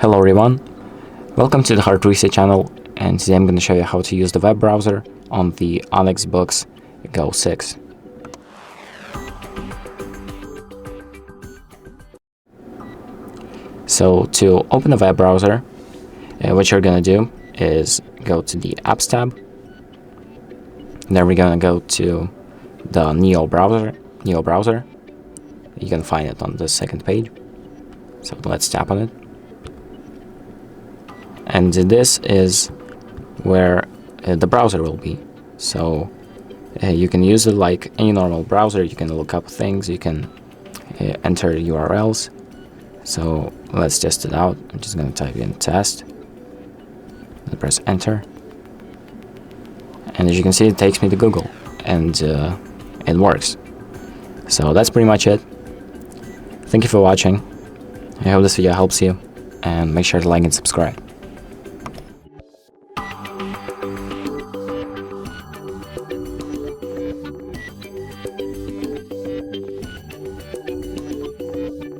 Hello everyone, welcome to the Hard Reset channel, and today I'm going to show you how to use the web browser on the ONYX Boox Go 6. So to open the web browser, what you're going to do is go to the Apps tab. Then we're going to go to the Neo browser. You can find it on the second page. So let's tap on it. And this is where the browser will be. So you can use it like any normal browser. You can look up things, you can enter URLs. So let's test it out. I'm just going to type in test and press enter. And as you can see, it takes me to Google, and it works. So that's pretty much it. Thank you for watching. I hope this video helps you, and make sure to like and subscribe.